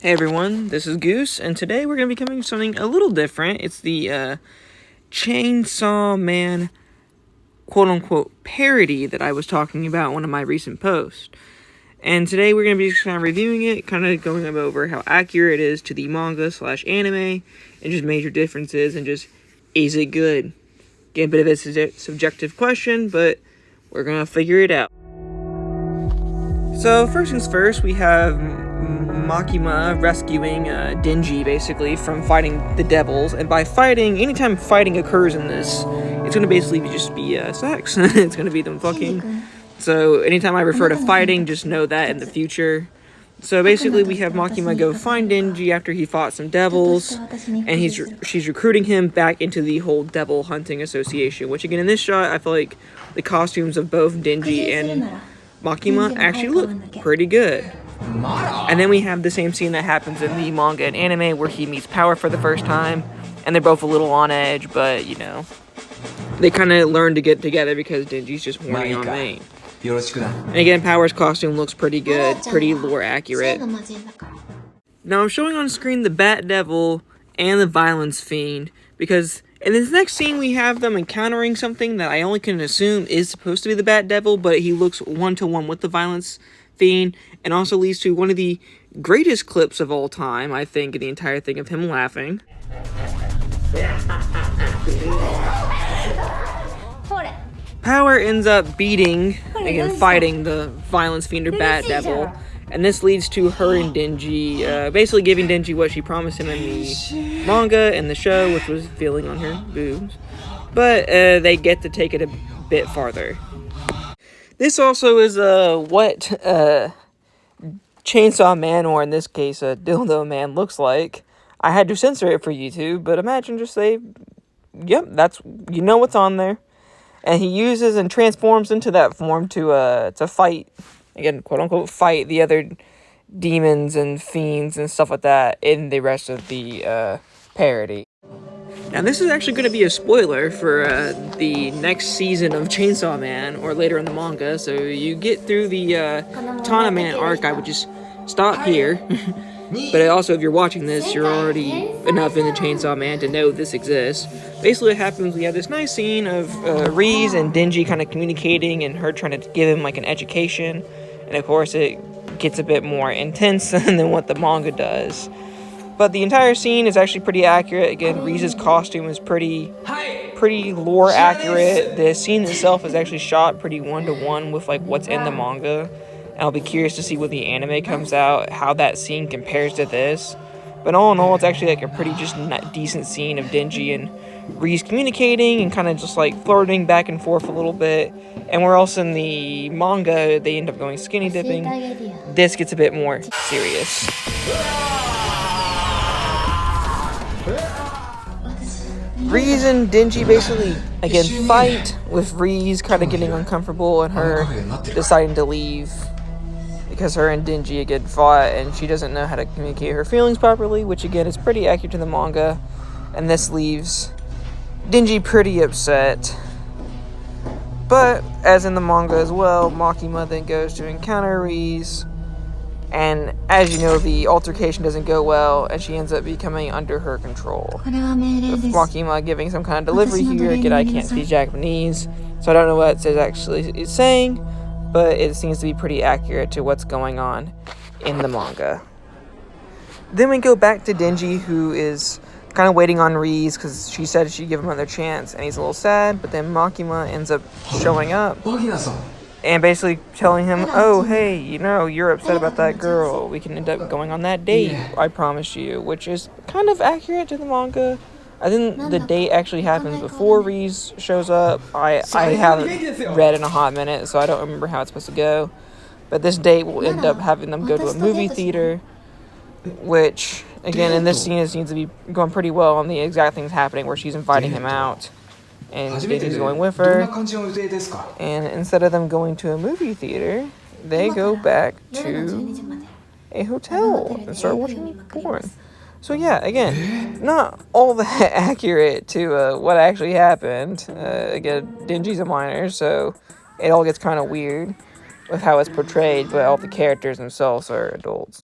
Hey everyone, this is Goose, and today we're going to be coming to something a little different. It's the Chainsaw Man quote-unquote parody that I was talking about in one of my recent posts. And today we're going to be just kind of reviewing it, kind of going over how accurate it is to the manga/anime, and just major differences, and just, is it good? Get a bit of a subjective question, but we're going to figure it out. So first things first, we have Makima rescuing Denji, basically, from fighting the devils. And by fighting, anytime fighting occurs in this, it's going to basically just be sex. It's going to be them fucking. So anytime I refer to fighting, just know that in the future. So basically, we have Makima go find Denji after he fought some devils, and she's recruiting him back into the whole devil hunting association. Which again, in this shot, I feel like the costumes of both Denji and Makima actually look pretty good. And then we have the same scene that happens in the manga and anime where he meets Power for the first time, and they're both a little on edge, but you know, they kind of learn to get together because Denji's just horny on main. And again, Power's costume looks pretty good, pretty lore accurate. Now I'm showing on screen the Bat Devil and the Violence Fiend because in this next scene we have them encountering something that I only can assume is supposed to be the Bat Devil, but he looks one-to-one with the Violence Fiend, and also leads to one of the greatest clips of all time, I think, in the entire thing of him laughing. Power ends up beating, again, fighting the Violence Fiend or Bat Devil, and this leads to her and Denji basically giving Denji what she promised him in the manga and the show, which was feeling on her boobs. But they get to take it a bit farther. This also is what Chainsaw Man, or in this case, Dildo Man, looks like. I had to censor it for YouTube, but imagine just say, yep, that's, you know what's on there. And he uses and transforms into that form to fight, again, quote-unquote, fight the other demons and fiends and stuff like that in the rest of the parody. Now, this is actually going to be a spoiler for the next season of Chainsaw Man, or later in the manga, so you get through the Katana Man arc, I would just stop here. But also, if you're watching this, you're already enough into Chainsaw Man to know this exists. Basically what happens, we have this nice scene of Riz and Denji kind of communicating, and her trying to give him like an education, and of course it gets a bit more intense than what the manga does. But the entire scene is actually pretty accurate. Again, Riz's costume is pretty lore accurate. The scene itself is actually shot pretty one-to-one with like what's in the manga. And I'll be curious to see when the anime comes out, how that scene compares to this. But all in all, it's actually like a pretty just decent scene of Denji and Riz communicating and kind of just like flirting back and forth a little bit. And where else in the manga they end up going skinny dipping, this gets a bit more serious. Riz and Denji basically, again, fight, with Riz kind of getting uncomfortable and her deciding to leave because her and Denji again fought and she doesn't know how to communicate her feelings properly, which again is pretty accurate to the manga, and this leaves Denji pretty upset. But, as in the manga as well, Makima then goes to encounter Riz, and as you know, the altercation doesn't go well, and she ends up becoming under her control. With Makima giving some kind of delivery here. Again, I can't speak Japanese, so I don't know what it actually is saying, but it seems to be pretty accurate to what's going on in the manga. Then we go back to Denji, who is kind of waiting on Riz, because she said she'd give him another chance, and he's a little sad, but then Makima ends up showing up. And basically telling him, oh, hey, you know, you're upset about that girl. We can end up going on that date, I promise you. Which is kind of accurate to the manga. I think the date actually happens before Riz shows up. I haven't read in a hot minute, so I don't remember how it's supposed to go. But this date will end up having them go to a movie theater. Which, again, in this scene, it seems to be going pretty well on the exact things happening where she's inviting him out. And Denji's going with her, and instead of them going to a movie theater, they go back to a hotel and start watching porn. So yeah, again, not all that accurate to what actually happened. Again, Denji's a minor, so it all gets kind of weird with how it's portrayed, but all the characters themselves are adults.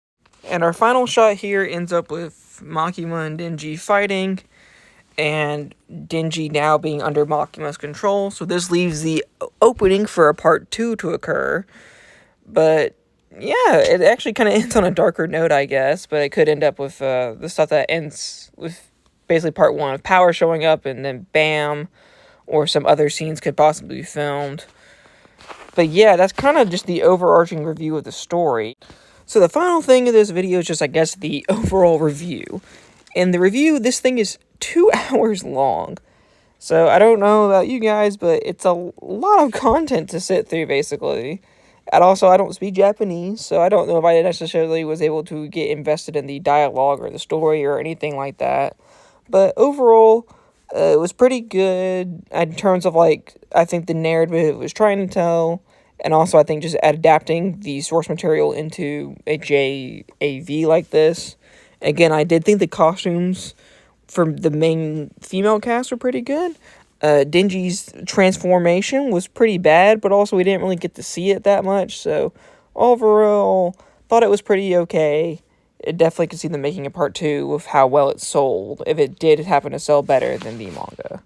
And our final shot here ends up with Makima and Denji fighting, and Denji now being under Makima's control. So this leaves the opening for a part 2 to occur. But yeah, it actually kind of ends on a darker note, I guess. But it could end up with the stuff that ends with basically part 1 of Power showing up, and then bam, or some other scenes could possibly be filmed. But yeah, that's kind of just the overarching review of the story. So the final thing of this video is just, I guess, the overall review. In the review, this thing is 2 hours long. So I don't know about you guys, but it's a lot of content to sit through, basically. And also, I don't speak Japanese, so I don't know if I necessarily was able to get invested in the dialogue or the story or anything like that. But overall, it was pretty good in terms of, like, I think the narrative it was trying to tell. And also, I think just adapting the source material into a JAV like this. Again, I did think the costumes for the main female cast were pretty good. Denji's transformation was pretty bad, but also we didn't really get to see it that much. So, overall, thought it was pretty okay. It definitely could see them making a part 2 with how well it sold, if it did happen to sell better than the manga.